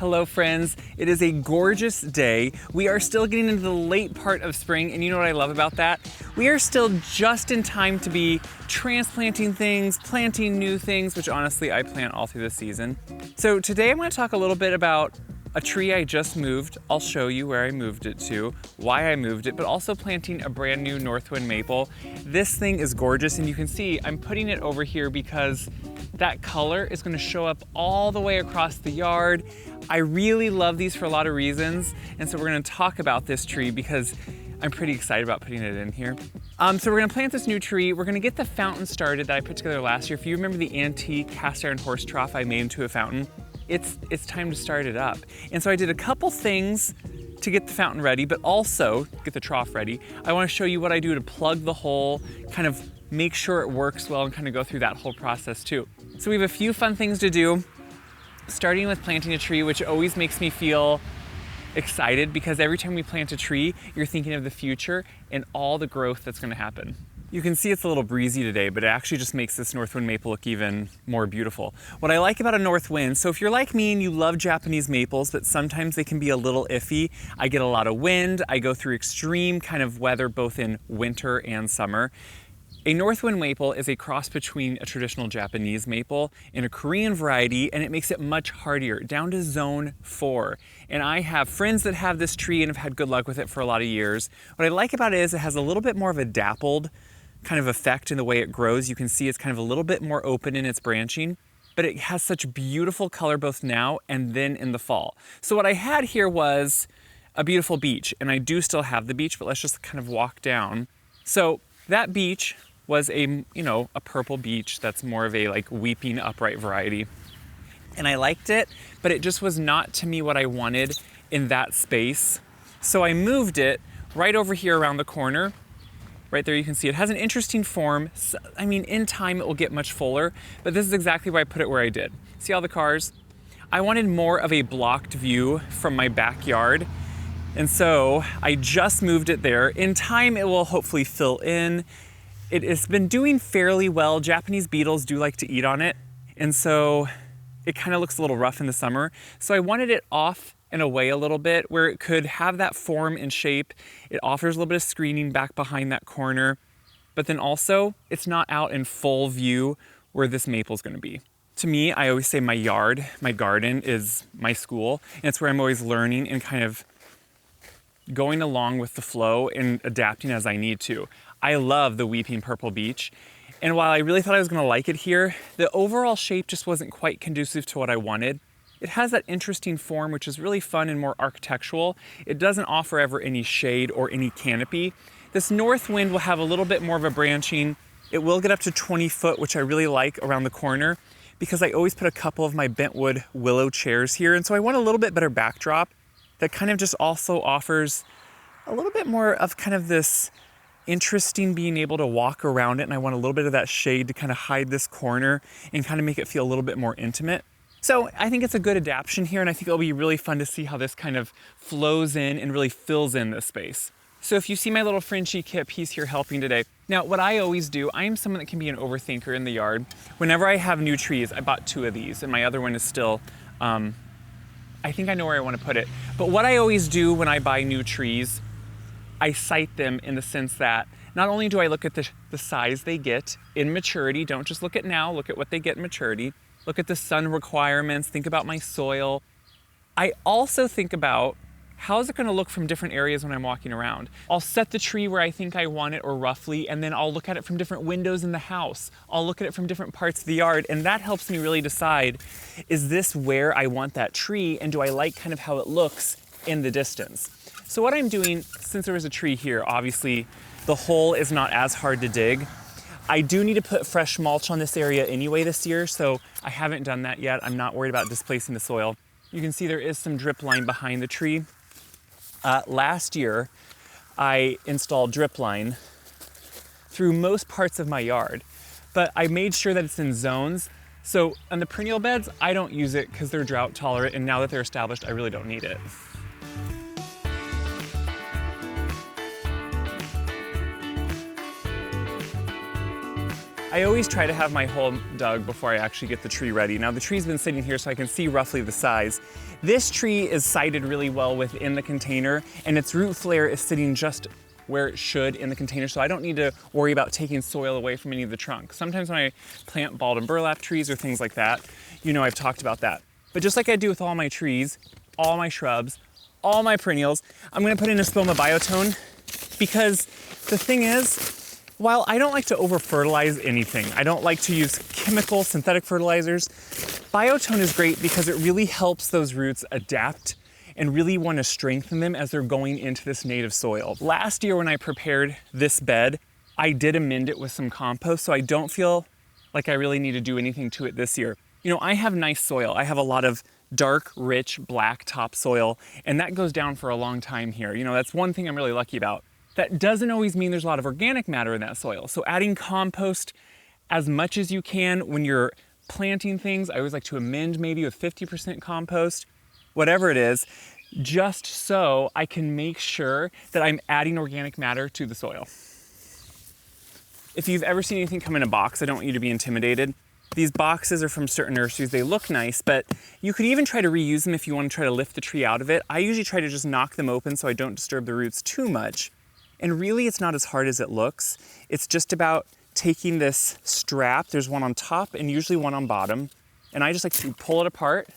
Hello friends, it is a gorgeous day. We are still getting into the late part of spring, and you know what I love about that? We are still just in time to be transplanting things, planting new things, which honestly I plant all through the season. So today I'm going to talk a little bit about a tree I just moved. I'll show you where I moved it to, why I moved it, but also planting a brand new Northwind maple. This thing is gorgeous, and you can see I'm putting it over here because that color is going to show up all the way across the yard. I really love these for a lot of reasons, and so we're going to talk about this tree because I'm pretty excited about putting it in here. So we're going to plant this new tree. We're going to get the fountain started that I put together last year. If you remember the antique cast iron horse trough I made into a fountain, it's time to start it up. And so I did a couple things to get the fountain ready, but also get the trough ready. I want to show you what I do to plug the hole, kind of make sure it works well, and kind of go through that whole process too. So we have a few fun things to do, starting with planting a tree, which always makes me feel excited because every time we plant a tree, you're thinking of the future and all the growth that's going to happen. You can see it's a little breezy today, but it actually just makes this Northwind maple look even more beautiful. What I like about a Northwind, so if you're like me and you love Japanese maples, but sometimes they can be a little iffy. I get a lot of wind, I go through extreme kind of weather both in winter and summer. A Northwind maple is a cross between a traditional Japanese maple and a Korean variety, and it makes it much hardier, down to zone 4. And I have friends that have this tree and have had good luck with it for a lot of years. What I like about it is it has a little bit more of a dappled kind of effect in the way it grows. You can see it's kind of a little bit more open in its branching, but it has such beautiful color both now and then in the fall. So what I had here was a beautiful beech, and I do still have the beech, but let's just kind of walk down. So that beech was a purple beech that's more of a like weeping upright variety. And I liked it, but it just was not to me what I wanted in that space. So I moved it right over here around the corner. Right there you can see it has an interesting form. I mean, in time it will get much fuller, but this is exactly why I put it where I did. See all the cars? I wanted more of a blocked view from my backyard. And so I just moved it there. In time it will hopefully fill in. It has been doing fairly well. Japanese beetles do like to eat on it, and so it kind of looks a little rough in the summer. So I wanted it off and away a little bit where it could have that form and shape. It offers a little bit of screening back behind that corner, but then also it's not out in full view where this maple is going to be. To me, I always say my yard, my garden is my school, and it's where I'm always learning and kind of going along with the flow and adapting as I need to. I love the weeping purple beech, and while I really thought I was going to like it here, the overall shape just wasn't quite conducive to what I wanted. It has that interesting form, which is really fun and more architectural. It doesn't offer ever any shade or any canopy. This Northwind will have a little bit more of a branching. It will get up to 20 foot, which I really like around the corner because I always put a couple of my bentwood willow chairs here, and so I want a little bit better backdrop that kind of just also offers a little bit more of kind of this interesting being able to walk around it, and I want a little bit of that shade to kind of hide this corner and kind of make it feel a little bit more intimate. So I think it's a good adaptation here, and I think it'll be really fun to see how this kind of flows in and really fills in this space. So if you see my little Frenchie Kip, he's here helping today. Now, what I always do, I am someone that can be an overthinker in the yard. Whenever I have new trees, I bought 2 of these, and my other one is still, I think I know where I want to put it. But what I always do when I buy new trees, I cite them in the sense that not only do I look at the size they get in maturity, don't just look at now, look at what they get in maturity, look at the sun requirements, think about my soil. I also think about how is it going to look from different areas when I'm walking around. I'll set the tree where I think I want it or roughly, and then I'll look at it from different windows in the house. I'll look at it from different parts of the yard, and that helps me really decide, is this where I want that tree, and do I like kind of how it looks in the distance? So what I'm doing, since there was a tree here, obviously the hole is not as hard to dig. I do need to put fresh mulch on this area anyway this year, so I haven't done that yet. I'm not worried about displacing the soil. You can see there is some drip line behind the tree. Last year, I installed drip line through most parts of my yard, but I made sure that it's in zones. So on the perennial beds, I don't use it because they're drought tolerant, and now that they're established, I really don't need it. I always try to have my hole dug before I actually get the tree ready. Now the tree's been sitting here so I can see roughly the size. This tree is sited really well within the container, and its root flare is sitting just where it should in the container, so I don't need to worry about taking soil away from any of the trunk. Sometimes when I plant balled and burlap trees or things like that, you know I've talked about that. But just like I do with all my trees, all my shrubs, all my perennials, I'm gonna put in Espoma Biotone, because the thing is, while I don't like to over-fertilize anything, I don't like to use chemical synthetic fertilizers, Biotone is great because it really helps those roots adapt and really want to strengthen them as they're going into this native soil. Last year when I prepared this bed, I did amend it with some compost, so I don't feel like I really need to do anything to it this year. You know, I have nice soil. I have a lot of dark, rich, black topsoil, and that goes down for a long time here. You know, that's one thing I'm really lucky about. That doesn't always mean there's a lot of organic matter in that soil. So adding compost as much as you can when you're planting things, I always like to amend maybe with 50% compost, whatever it is, just so I can make sure that I'm adding organic matter to the soil. If you've ever seen anything come in a box, I don't want you to be intimidated. These boxes are from certain nurseries. They look nice, but you could even try to reuse them if you want to try to lift the tree out of it. I usually try to just knock them open so I don't disturb the roots too much. And really, it's not as hard as it looks. It's just about taking this strap. There's one on top and usually one on bottom. And I just like to pull it apart,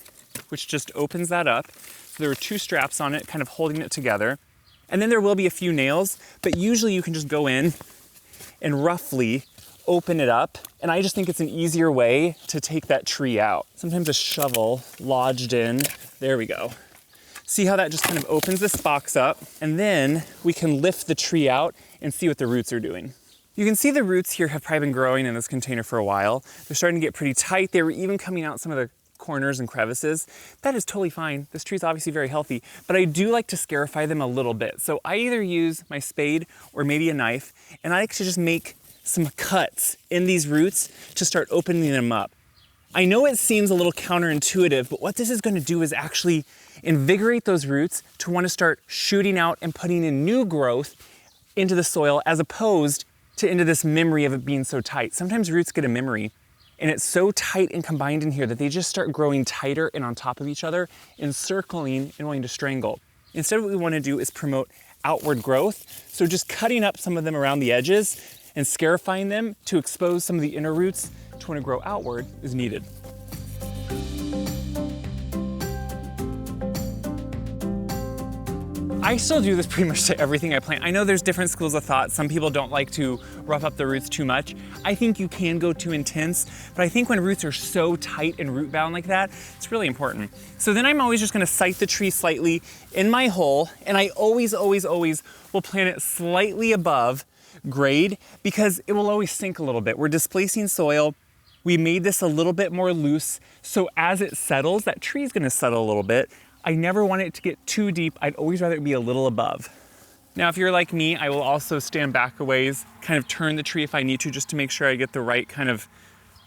which just opens that up. So there are two straps on it, kind of holding it together. And then there will be a few nails, but usually you can just go in and roughly open it up. And I just think it's an easier way to take that tree out. Sometimes a shovel lodged in, there we go. See how that just kind of opens this box up, and then we can lift the tree out and see what the roots are doing. You can see the roots here have probably been growing in this container for a while. They're starting to get pretty tight. They were even coming out some of the corners and crevices. That is totally fine. This tree is obviously very healthy, but I do like to scarify them a little bit. So I either use my spade or maybe a knife, and I like to just make some cuts in these roots to start opening them up. I know it seems a little counterintuitive, but what this is going to do is actually invigorate those roots to want to start shooting out and putting in new growth into the soil, as opposed to into this memory of it being so tight. Sometimes roots get a memory and it's so tight and combined in here that they just start growing tighter and on top of each other, encircling and wanting to strangle. Instead, what we want to do is promote outward growth. So just cutting up some of them around the edges and scarifying them to expose some of the inner roots to want to grow outward is needed. I still do this pretty much to everything I plant. I know there's different schools of thought. Some people don't like to rough up the roots too much. I think you can go too intense, but I think when roots are so tight and root bound like that, it's really important. So then I'm always just gonna site the tree slightly in my hole, and I always will plant it slightly above grade because it will always sink a little bit. We're displacing soil. We made this a little bit more loose, so as it settles, that tree is gonna settle a little bit. I never want it to get too deep. I'd always rather it be a little above. Now, if you're like me, I will also stand back a ways, kind of turn the tree if I need to, just to make sure I get the right kind of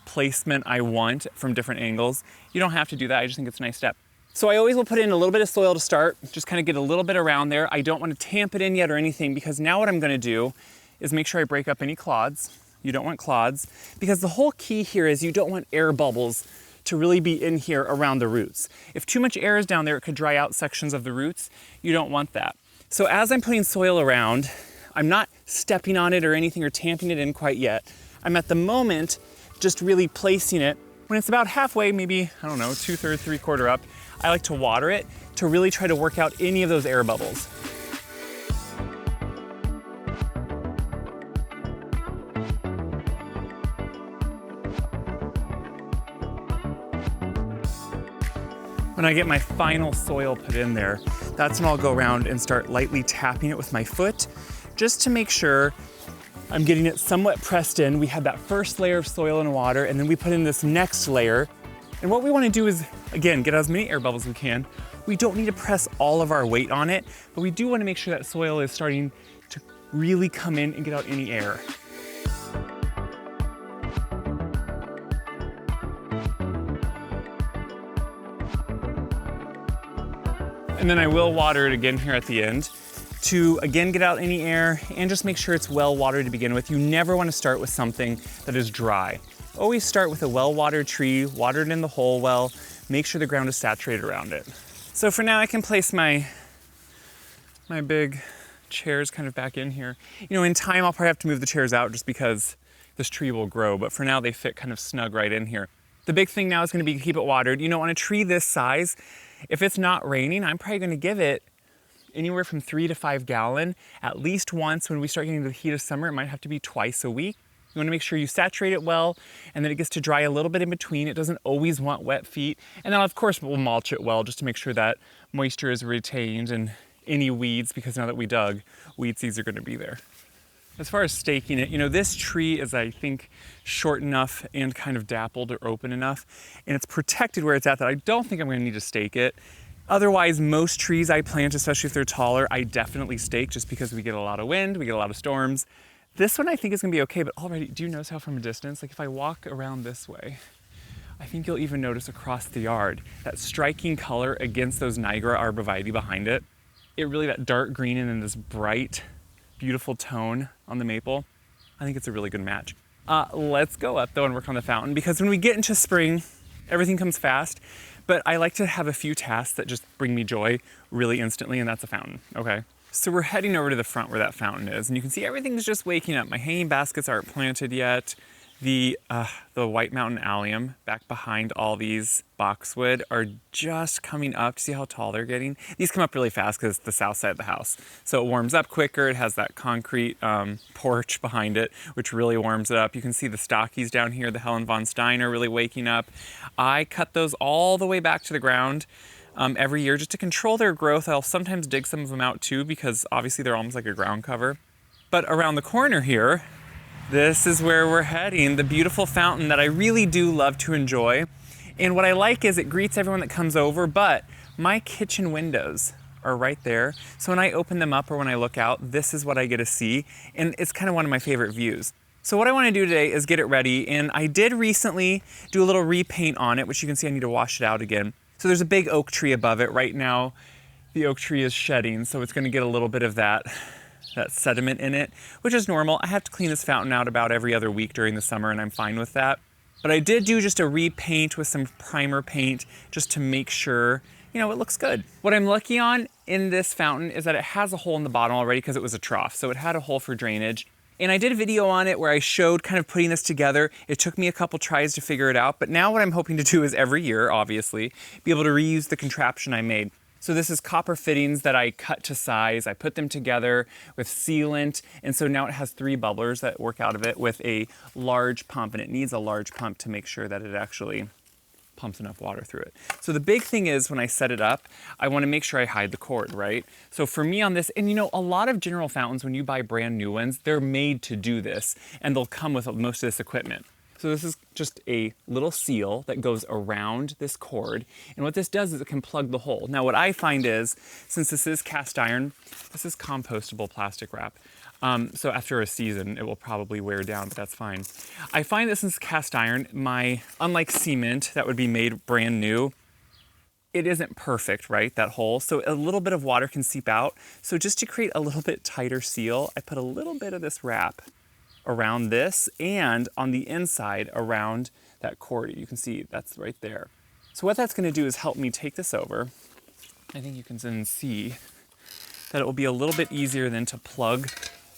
placement I want from different angles. You don't have to do that, I just think it's a nice step. So I always will put in a little bit of soil to start, just kind of get a little bit around there. I don't want to tamp it in yet or anything, because now what I'm gonna do is make sure I break up any clods. You don't want clods, because the whole key here is you don't want air bubbles to really be in here around the roots. If too much air is down there, it could dry out sections of the roots. You don't want that. So as I'm putting soil around, I'm not stepping on it or anything or tamping it in quite yet. I'm at the moment just really placing it. When it's about halfway, maybe, I don't know, 2/3, 3/4 up, I like to water it to really try to work out any of those air bubbles. When I get my final soil put in there, that's when I'll go around and start lightly tapping it with my foot, just to make sure I'm getting it somewhat pressed in. We had that first layer of soil and water, and then we put in this next layer. And what we want to do is, again, get as many air bubbles as we can. We don't need to press all of our weight on it, but we do want to make sure that soil is starting to really come in and get out any air. And then I will water it again here at the end. to, again, get out any air and just make sure it's well watered to begin with. You never want to start with something that is dry. Always start with a well-watered tree, watered in the hole well, make sure the ground is saturated around it. So for now I can place my big chairs kind of back in here. You know, in time I'll probably have to move the chairs out just because this tree will grow, but for now they fit kind of snug right in here. The big thing now is going to be keep it watered. You know, on a tree this size, if it's not raining, I'm probably going to give it anywhere from 3 to 5 gallon at least once. When we start getting to the heat of summer, it might have to be twice a week. You want to make sure you saturate it well, and then it gets to dry a little bit in between. It doesn't always want wet feet. And then of course we'll mulch it well just to make sure that moisture is retained, and any weeds, because now that we dug, weed seeds are going to be there. As far as staking it, you know, this tree is, I think, short enough and kind of dappled or open enough, and it's protected where it's at that I don't think I'm going to need to stake it. Otherwise, most trees I plant, especially if they're taller, I definitely stake just because we get a lot of wind, we get a lot of storms. This one I think is going to be okay, but already, do you notice how from a distance, like if I walk around this way, I think you'll even notice across the yard that striking color against those Niagara arborvitae behind it. It really, that dark green and then this bright, beautiful tone on the maple. I think it's a really good match. Let's go up though and work on the fountain, because when we get into spring, everything comes fast, but I like to have a few tasks that just bring me joy really instantly, and that's a fountain, okay? So we're heading over to the front where that fountain is, and you can see everything's just waking up. My hanging baskets aren't planted yet. The White Mountain allium back behind all these boxwood are just coming up. See how tall they're getting? These come up really fast because it's the south side of the house. So it warms up quicker. It has that concrete porch behind it, which really warms it up. You can see the stockies down here, the Helen von Stein, are really waking up. I cut those all the way back to the ground every year just to control their growth. I'll sometimes dig some of them out too, because obviously they're almost like a ground cover. But around the corner here, this is where we're heading, the beautiful fountain that I really do love to enjoy. And what I like is it greets everyone that comes over, but my kitchen windows are right there. So when I open them up or when I look out, this is what I get to see. And it's kind of one of my favorite views. So what I want to do today is get it ready. And I did recently do a little repaint on it, which you can see I need to wash it out again. So there's a big oak tree above it. Right now, the oak tree is shedding, so it's going to get a little bit of that sediment in it, which is normal. I have to clean this fountain out about every other week during the summer, and I'm fine with that. But I did do just a repaint with some primer paint just to make sure, you know, it looks good. What I'm lucky on in this fountain is that it has a hole in the bottom already because it was a trough, so it had a hole for drainage. And I did a video on it where I showed kind of putting this together. It took me a couple tries to figure it out, but now what I'm hoping to do is every year, obviously, be able to reuse the contraption I made. So this is copper fittings that I cut to size. I put them together with sealant, and so now it has 3 bubblers that work out of it with a large pump, and it needs a large pump to make sure that it actually pumps enough water through it. So the big thing is when I set it up, I want to make sure I hide the cord, right? So for me on this, and you know, a lot of general fountains, when you buy brand new ones, they're made to do this, and they'll come with most of this equipment. So this is just a little seal that goes around this cord. And what this does is it can plug the hole. Now what I find is, since this is cast iron, this is compostable plastic wrap. So after a season, it will probably wear down, but that's fine. I find that since cast iron, unlike cement that would be made brand new, it isn't perfect, right, that hole? So a little bit of water can seep out. So just to create a little bit tighter seal, I put a little bit of this wrap around this and on the inside around that cord. You can see that's right there. So what that's going to do is help me take this over. I think you can then see that it will be a little bit easier than to plug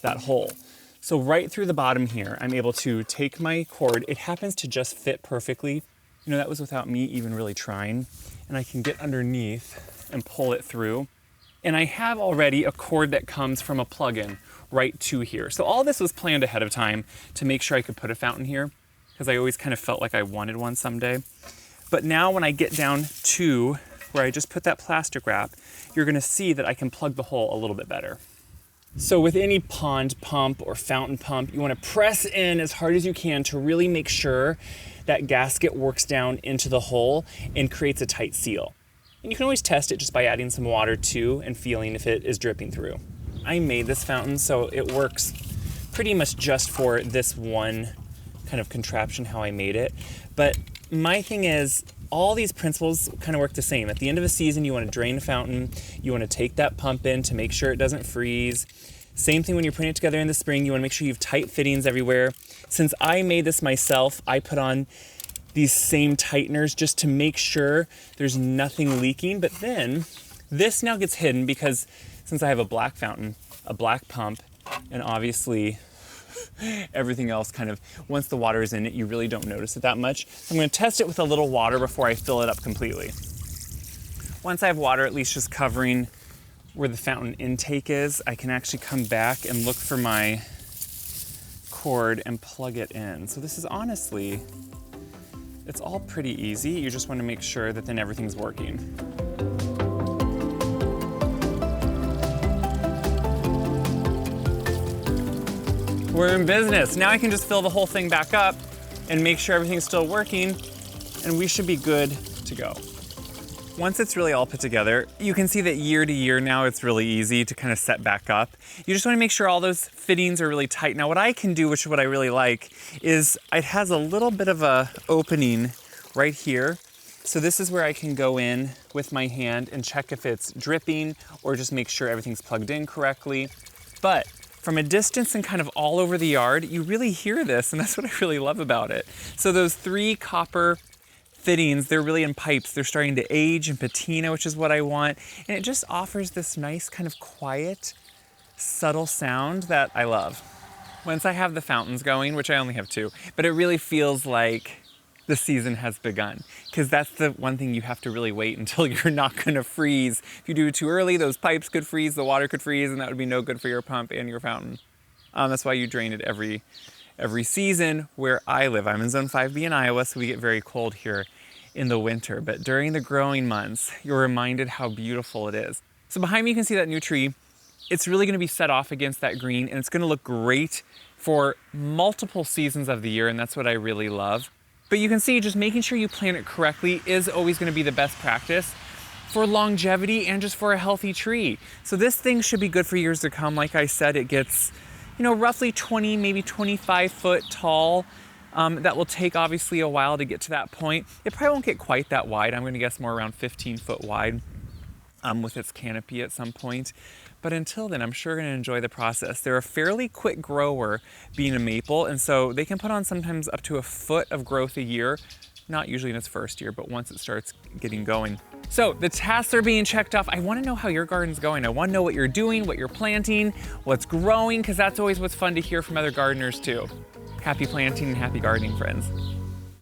that hole. So right through the bottom here, I'm able to take my cord. It happens to just fit perfectly. You know, that was without me even really trying. And I can get underneath and pull it through. And I have already a cord that comes from a plug-in right to here. So all this was planned ahead of time to make sure I could put a fountain here, because I always kind of felt like I wanted one someday. But now when I get down to where I just put that plastic wrap, you're gonna see that I can plug the hole a little bit better. So with any pond pump or fountain pump, you wanna press in as hard as you can to really make sure that gasket works down into the hole and creates a tight seal. And you can always test it just by adding some water too and feeling if it is dripping through. I made this fountain, so it works pretty much just for this one kind of contraption, how I made it. But my thing is, all these principles kind of work the same. At the end of a season, you want to drain a fountain, you want to take that pump in to make sure it doesn't freeze. Same thing when you're putting it together in the spring, you want to make sure you have tight fittings everywhere. Since I made this myself, I put on these same tighteners just to make sure there's nothing leaking. But then this now gets hidden because since I have a black fountain, a black pump, and obviously everything else kind of, once the water is in it, you really don't notice it that much. I'm going to test it with a little water before I fill it up completely. Once I have water at least just covering where the fountain intake is, I can actually come back and look for my cord and plug it in. So this is honestly, it's all pretty easy. You just want to make sure that then everything's working. We're in business. Now I can just fill the whole thing back up and make sure everything's still working, and we should be good to go. Once it's really all put together, you can see that year to year now it's really easy to kind of set back up. You just want to make sure all those fittings are really tight. Now what I can do, which is what I really like, is it has a little bit of a opening right here. So this is where I can go in with my hand and check if it's dripping or just make sure everything's plugged in correctly. But from a distance and kind of all over the yard, you really hear this, and that's what I really love about it. So those 3 copper fittings, they're really in pipes. They're starting to age and patina, which is what I want. And it just offers this nice kind of quiet, subtle sound that I love. Once I have the fountains going, which I only have 2, but it really feels like the season has begun, because that's the one thing you have to really wait until you're not gonna freeze. If you do it too early, those pipes could freeze, the water could freeze, and that would be no good for your pump and your fountain. That's why you drain it every season where I live. I'm in Zone 5B in Iowa, so we get very cold here in the winter. But during the growing months, you're reminded how beautiful it is. So behind me, you can see that new tree. It's really gonna be set off against that green, and it's gonna look great for multiple seasons of the year, and that's what I really love. But you can see just making sure you plant it correctly is always gonna be the best practice for longevity and just for a healthy tree. So this thing should be good for years to come. Like I said, it gets, roughly 20, maybe 25 foot tall. That will take obviously a while to get to that point. It probably won't get quite that wide. I'm gonna guess more around 15 foot wide with its canopy at some point. But until then, I'm sure gonna enjoy the process. They're a fairly quick grower being a maple, and so they can put on sometimes up to a foot of growth a year, not usually in its first year, but once it starts getting going. So the tasks are being checked off. I wanna know how your garden's going. I wanna know what you're doing, what you're planting, what's growing, because that's always what's fun to hear from other gardeners too. Happy planting and happy gardening, friends.